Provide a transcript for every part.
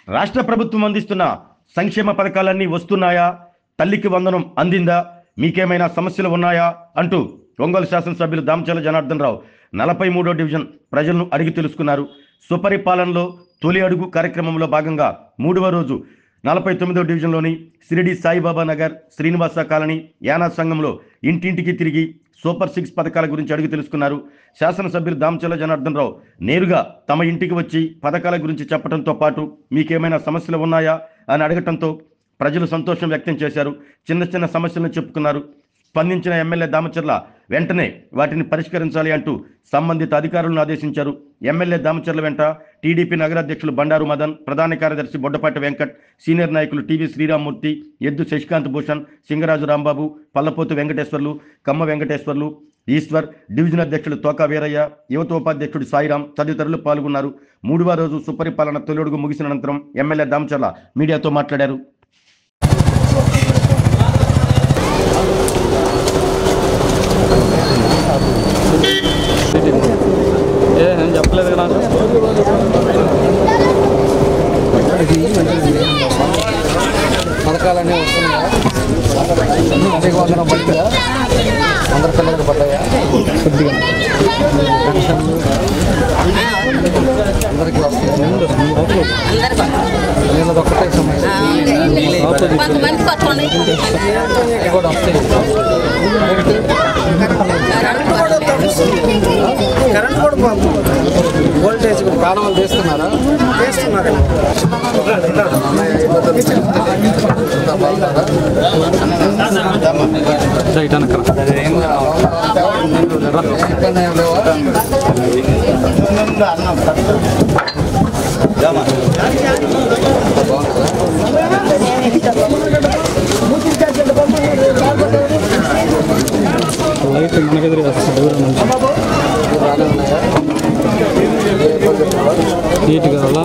రాష్ట్ర ప్రభుత్వం అందిస్తున్న సంక్షేమ పథకాలన్నీ వస్తున్నాయా? తల్లికి వందనం అందిందా? మీకేమైనా సమస్యలు ఉన్నాయా అంటూ ఒంగోలు శాసనసభ్యులు దామచర్ల జనార్దన్ రావు 43వ డివిజన్ ప్రజలను అడిగి తెలుసుకున్నారు. సుపరిపాలనలో తొలి అడుగు కార్యక్రమంలో భాగంగా 3వ రోజు 49వ డివిజన్లోని షిరిడి సాయిబాబా నగర్, శ్రీనివాస కాలనీ, యానా సంఘంలో ఇంటింటికి తిరిగి సూపర్ 6 పథకాల గురించి అడిగి తెలుసుకున్నారు. శాసనసభ్యులు దామచర్ల జనార్దన్ రావు నేరుగా తమ ఇంటికి వచ్చి పథకాల గురించి చెప్పడంతో పాటు మీకేమైనా సమస్యలు ఉన్నాయా అని అడగటంతో ప్రజలు సంతోషం వ్యక్తం చేశారు. చిన్న చిన్న సమస్యలను చెప్పుకున్నారు. స్పందించిన ఎమ్మెల్యే దామచర్ల వెంటనే వాటిని పరిష్కరించాలి అంటూ సంబంధిత అధికారులను ఆదేశించారు. ఎమ్మెల్యే దామచర్ల వెంట టీడీపీ నగరాధ్యక్షులు బండారు మదన్, ప్రధాన కార్యదర్శి బొడ్డపాటి వెంకట్, సీనియర్ నాయకులు టీవీ శ్రీరామ్మూర్తి, ఎద్దు శశికాంత్ భూషణ్, సింగరాజు రాంబాబు, పల్లపోతు వెంకటేశ్వర్లు, కమ్మ వెంకటేశ్వర్లు, ఈశ్వర్, డివిజన్ అధ్యక్షులు తోకా వీరయ్య, యువత ఉపాధ్యక్షుడు సాయిరాం తదితరులు పాల్గొన్నారు. 3వ రోజు సుపరిపాలన తొలిడుగు ముగిసిన అనంతరం ఎమ్మెల్యే దామచర్ల మీడియాతో మాట్లాడారు. చెప్పలేదు కదా పథకాలన్నీ వస్తున్నాయా? అందరికి వందనం పడ్డాయా? అందరి పిల్లలకు పడ్డాయా? కొద్దిగా పెన్షన్లు అందరికీ వస్తున్నాయి. నేను ఒక్కటే సమస్య కూడా వస్తాయి. కరెంట్ కూడా వోల్టేజ్ కాలువలు తీస్తున్నారా? తీస్తున్నారు. లైట్ మనకెదిరి వస్తుంది. నీట్గా అలా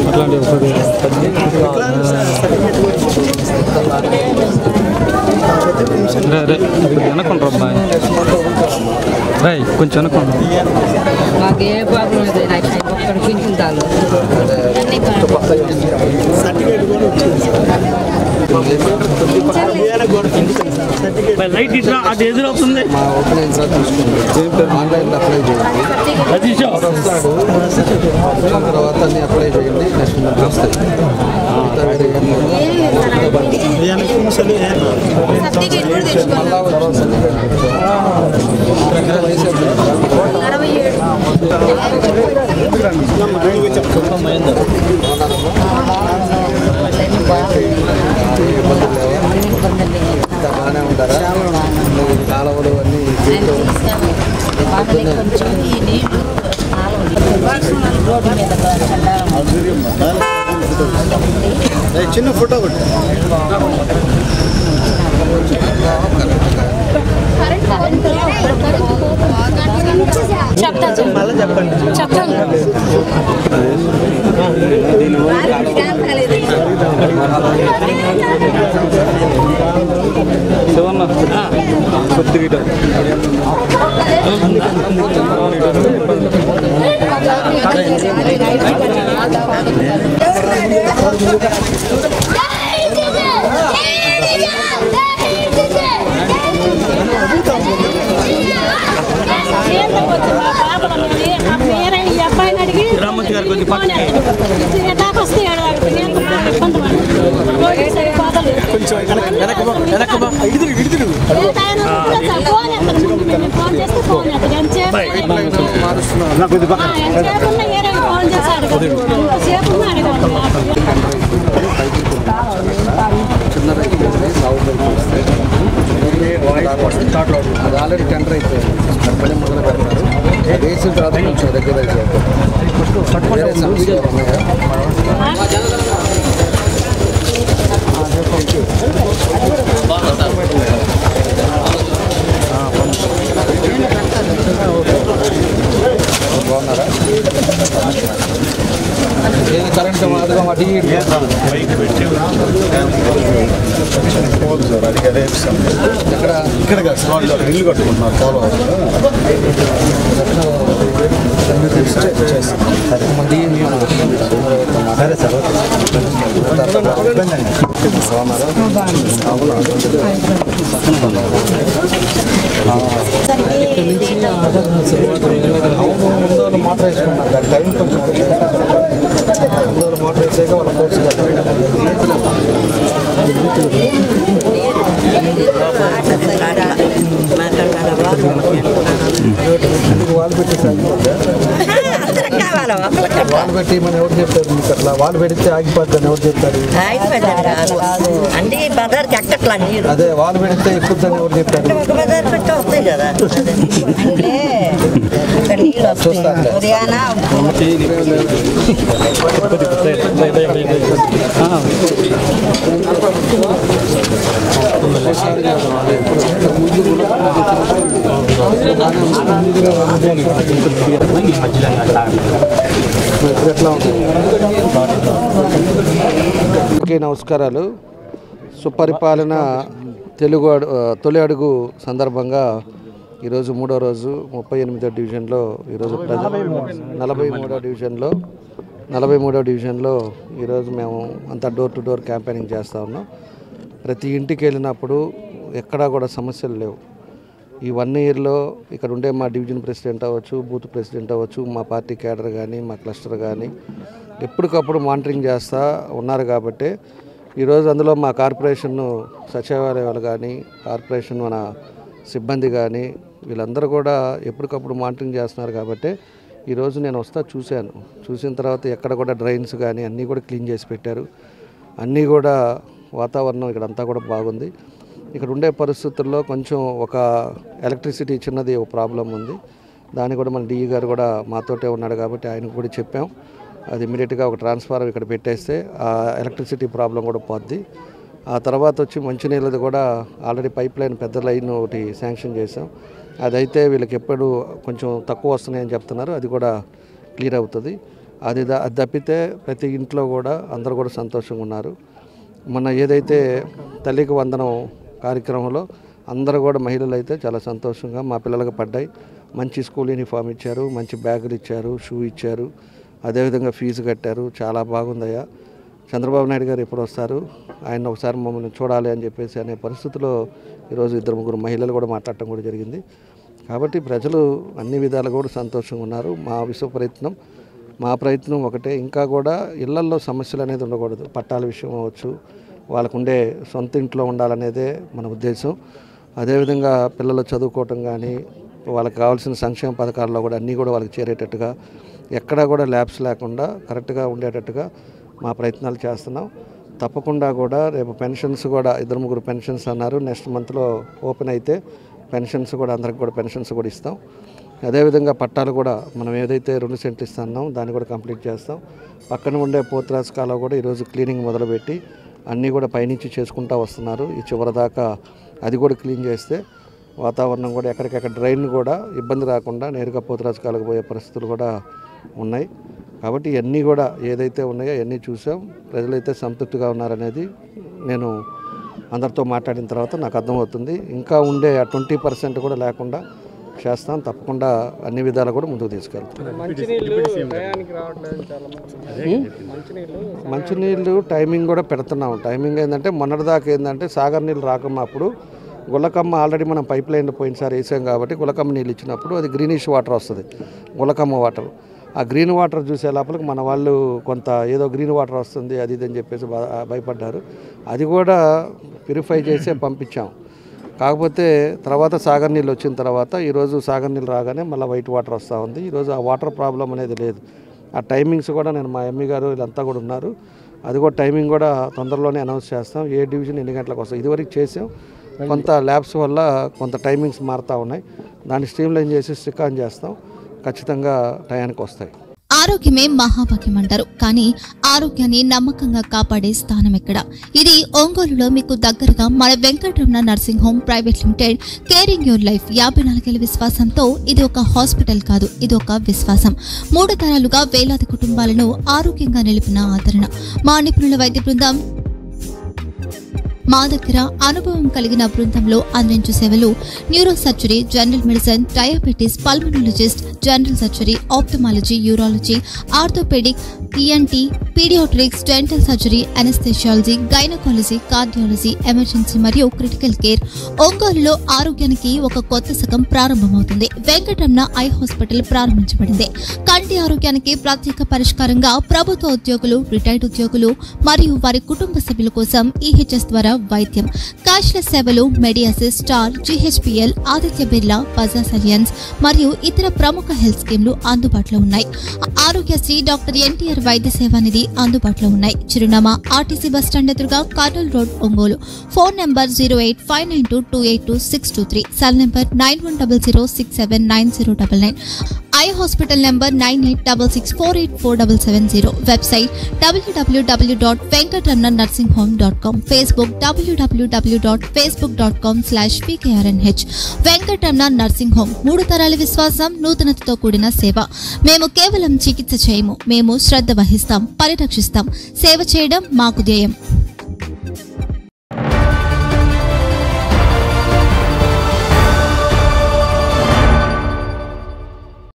అట్లాంటివి వెనక్కుంటారు అబ్బాయి రాయ్ కొంచెం వెనక్కుంటారు. మాకు ఏ ప్రాబ్లం లేదు. ఒక్కడ పింఛుంటారు. లైట్ ఇట్లా అది ఎదురవుతుంది. ఆన్లైన్లో అప్లై చేయండి. తర్వాత అన్ని అప్లై చేయండి. నెక్స్ట్ మంత్ వస్తాయి. బాగానే ఉంటారా? కాలువలు అన్నీ చిన్న ఫోటో ఒకటి మళ్ళీ చెప్పండి. శివన్న కొద్దిగా రామ్మూర్తి గారు కొద్ది అది ఆల్రెడీ టెండర్ అయిపోయింది. పని మొదలు పెడతారు. వేసిన తర్వాత కొంచెం దగ్గర బాగున్నారా? కరెంట్ మాదిగా మా ఇక్కడ ఇల్లు కట్టుకుంటున్నారు. ఫాలో అవుతుంది. మోటార్ వేసుకున్నారు దాని టైం కొంచెం మోటార్ వేసాక వాళ్ళ కోర్సు వాళ్ళు పెట్టేసారు వాళ్ళు పెట్టి మనం ఎవరు చెప్తారు మీకు అట్లా వాళ్ళు పెడితే ఆగిపోద్దని ఎవరు చెప్తారు అంటే బజార్కి ఎక్కట్లా నీరు అదే వాళ్ళు పెడితే ఎక్కుద్దని ఎవరు చెప్తారు ఒక బజార్ పెట్టి వస్తాయి కదా నీళ్ళు వస్తాయి ఉదయాన నమస్కారాలు. సుపరిపాలన తొలి అడుగు సందర్భంగా ఈరోజు 3వ రోజు 38వ డివిజన్లో ఈరోజు 43వ డివిజన్లో ఈరోజు మేము అంతా డోర్ టు డోర్ క్యాంపెయినింగ్ చేస్తూ ఉన్నాం. ప్రతి ఇంటికి వెళ్ళినప్పుడు ఎక్కడా కూడా సమస్యలు లేవు. ఈ 1 ఇయర్లో ఇక్కడ ఉండే మా డివిజన్ ప్రెసిడెంట్ అవ్వచ్చు, బూత్ ప్రెసిడెంట్ అవ్వచ్చు, మా పార్టీ క్యాడర్ కానీ మా క్లస్టర్ కానీ ఎప్పటికప్పుడు మానిటరింగ్ చేస్తూ ఉన్నారు. కాబట్టి ఈరోజు అందులో మా కార్పొరేషన్ సచివాలయాలు కానీ కార్పొరేషన్ మన సిబ్బంది కానీ వీళ్ళందరూ కూడా ఎప్పటికప్పుడు మానిటరింగ్ చేస్తున్నారు. కాబట్టి ఈరోజు నేను చూసిన తర్వాత ఎక్కడ కూడా డ్రైన్స్ కానీ అన్నీ కూడా క్లీన్ చేసి పెట్టారు. అన్నీ కూడా వాతావరణం ఇక్కడంతా కూడా బాగుంది. ఇక్కడ ఉండే పరిస్థితుల్లో కొంచెం ఒక ఎలక్ట్రిసిటీ చిన్నది ఒక ప్రాబ్లం ఉంది. దాన్ని కూడా మన డిఈ గారు కూడా మాతోటే ఉన్నాడు కాబట్టి ఆయనకు కూడా చెప్పాం. అది ఇమీడియట్గా ఒక ట్రాన్స్ఫార్మర్ ఇక్కడ పెట్టేస్తే ఆ ఎలక్ట్రిసిటీ ప్రాబ్లం కూడా పోద్ది. ఆ తర్వాత వచ్చి మంచినీళ్ళది కూడా ఆల్రెడీ పైప్ లైన్ పెద్ద లైన్ ఒకటి శాంక్షన్ చేసాం. అదైతే వీళ్ళకి ఎప్పుడు కొంచెం తక్కువ వస్తున్నాయని చెప్తున్నారు. అది కూడా క్లియర్ అవుతుంది. అది తప్పితే ప్రతి ఇంట్లో కూడా అందరూ కూడా సంతోషంగా ఉన్నారు. మొన్న ఏదైతే తల్లికి వందనం కార్యక్రమంలో అందరూ కూడా మహిళలు అయితే చాలా సంతోషంగా మా పిల్లలకు పడ్డాయి. మంచి స్కూల్ యూనిఫామ్ ఇచ్చారు, మంచి బ్యాగులు ఇచ్చారు, షూ ఇచ్చారు, అదేవిధంగా ఫీజు కట్టారు. చాలా బాగుందయ్యా. చంద్రబాబు నాయుడు గారు ఎప్పుడు వస్తారు, ఆయన ఒకసారి మమ్మల్ని చూడాలి అని చెప్పేసి అనే పరిస్థితిలో ఈరోజు 2-3 మహిళలు కూడా మాట్లాడటం కూడా జరిగింది. కాబట్టి ప్రజలు అన్ని విధాలు కూడా సంతోషంగా ఉన్నారు. మా ప్రయత్నం ఒకటే, ఇంకా కూడా ఇళ్లల్లో సమస్యలు అనేది ఉండకూడదు. పట్టాల విషయం అవ్వచ్చు, వాళ్ళకు ఉండే సొంత ఇంట్లో ఉండాలనేదే మన ఉద్దేశం. అదేవిధంగా పిల్లలు చదువుకోవటం కానీ వాళ్ళకి కావాల్సిన సంక్షేమ పథకాల్లో కూడా అన్నీ కూడా వాళ్ళకి చేరేటట్టుగా ఎక్కడా కూడా ల్యాబ్స్ లేకుండా కరెక్ట్గా ఉండేటట్టుగా మా ప్రయత్నాలు చేస్తున్నాం. తప్పకుండా కూడా రేపు పెన్షన్స్ కూడా 2-3 పెన్షన్స్ అన్నారు. నెక్స్ట్ మంత్లో ఓపెన్ అయితే పెన్షన్స్ కూడా అందరికి కూడా పెన్షన్స్ కూడా ఇస్తాం. అదేవిధంగా పట్టాలు కూడా మనం ఏదైతే 2 సెంట్లు ఇస్తున్నాం దాన్ని కూడా కంప్లీట్ చేస్తాం. పక్కన ఉండే పోతురాజు కాలువ కూడా ఈరోజు క్లీనింగ్ మొదలుపెట్టి అన్నీ కూడా పైనుంచి చేసుకుంటూ వస్తున్నారు. ఈ చివరి దాకా అది కూడా క్లీన్ చేస్తే వాతావరణం కూడా ఎక్కడికెక్కడ డ్రైన్ కూడా ఇబ్బంది రాకుండా నేరుగా పోతురాజు కాలువకు పోయే పరిస్థితులు కూడా ఉన్నాయి. కాబట్టి ఇవన్నీ కూడా ఏదైతే ఉన్నాయో అవన్నీ చూసాం. ప్రజలైతే సంతృప్తిగా ఉన్నారనేది నేను అందరితో మాట్లాడిన తర్వాత నాకు అర్థమవుతుంది. ఇంకా ఉండే 20% కూడా లేకుండా చేస్తాం. తప్పకుండా అన్ని విధాలు కూడా ముందుకు తీసుకెళ్తాం. మంచినీళ్ళు టైమింగ్ కూడా పెడుతున్నాం. టైమింగ్ ఏంటంటే మొన్నటిదాకా ఏంటంటే సాగర్ నీళ్ళు రాకమ్మా అప్పుడు గులకమ్మ ఆల్రెడీ మనం పైప్ లైన్లో పోయినసారి వేసాం కాబట్టి గులకమ్మ నీళ్ళు ఇచ్చినప్పుడు అది గ్రీనిష్ వాటర్ వస్తుంది, గులకమ్మ వాటర్. ఆ గ్రీన్ వాటర్ చూసే లోపలికి మన వాళ్ళు కొంత ఏదో గ్రీన్ వాటర్ వస్తుంది అది ఇది అని చెప్పేసి భయపడ్డారు. అది కూడా ప్యూరిఫై చేసే పంపించాం. కాకపోతే తర్వాత సాగర్ నీళ్ళు వచ్చిన తర్వాత ఈరోజు సాగర్ నీళ్ళు రాగానే మళ్ళీ వైట్ వాటర్ వస్తూ ఉంది. ఈరోజు ఆ వాటర్ ప్రాబ్లం అనేది లేదు. ఆ టైమింగ్స్ కూడా నేను మా ఎంఈ గారు వీళ్ళంతా కూడా ఉన్నారు. అది కూడా టైమింగ్ కూడా తొందరలోనే అనౌన్స్ చేస్తాం. ఏ డివిజన్ ఎన్ని గంటలకు వస్తాం ఇదివరకు చేసాం. కొంత ల్యాబ్స్ వల్ల కొంత టైమింగ్స్ మారుతూ ఉన్నాయి. దాన్ని స్ట్రీమ్లైన్ చేసి స్టిక్ ఆన్ చేస్తాం. ఖచ్చితంగా టయానికి వస్తాయి. ఆరోగ్యమే మహాభాగ్యం అంటారు, కానీ ఆరోగ్యాన్ని నమ్మకంగా కాపాడే స్థానం ఎక్కడ? ఇది ఒంగోలులో మీకు దగ్గరగా మన Venkataramana nursing home private limited. Caring your life 54 ఏళ్ల విశ్వాసంతో ఇది ఒక హాస్పిటల్ కాదు, ఇది ఒక విశ్వాసం. 3 తరాలుగా వేలాది కుటుంబాలను ఆరోగ్యంగా నిలిపిన ఆదరణ. మా నిపుణుల వైద్య బృందం మా దగ్గర అనుభవం కలిగిన బృందంలో అందించే సేవలు neuro surgery, general medicine, diabetes, pulmonologist, general surgery, ophthalmology, urology, orthopaedic, ENT, paediatrics, dental surgery, anaesthesiology, gynaecology, cardiology, emergency మరియు క్రిటికల్ కేర్. ఒంగోలులో ఆరోగ్యానికి ఒక కొత్త శకం ప్రారంభమవుతుంది. వెంకటరమణ ఐ హాస్పిటల్ ప్రారంభించబడింది. కంటి ఆరోగ్యానికి ప్రత్యేక పరిష్కారంగా ప్రభుత్వ ఉద్యోగులు, రిటైర్డ్ ఉద్యోగులు మరియు వారి కుటుంబ సభ్యుల కోసం ఈహెచ్ఎస్ ద్వారా వైద్యం, క్యాష్లెస్ సేవలు, మెడియాసిస్, స్టార్, జీహెచ్పిఎల్, ఆదిత్య బిర్లా, బజాజ్ అలియన్స్ మరియు ఇతర ప్రముఖ హెల్త్ స్కీమ్లు అందుబాటులో ఉన్నాయి. ఆరోగ్యశ్రీ, డాక్టర్ ఎన్టీఆర్ వైద్య సేవా నిధి అందుబాటులో ఉన్నాయి. చిరునామా ఆర్టీసీ బస్టాండ్ ఎదురుగా, Kurnool road, Ongole. Phone number 08592282623, cell number 9100679099, eye hospital number 9866484770, website www.venkatramannursing.com, Facebook www.facebook.com/pkrnh. Venkataramana nursing home, 3 తరాల విశ్వాసం, నూతనతతో కూడిన సేవ. మేము కేవలం చికిత్స చేయము, మేము శ్రద్ధ వహిస్తాం, పరిరక్షిస్తాం. సేవ చేయడం మాకు ధ్యేయం.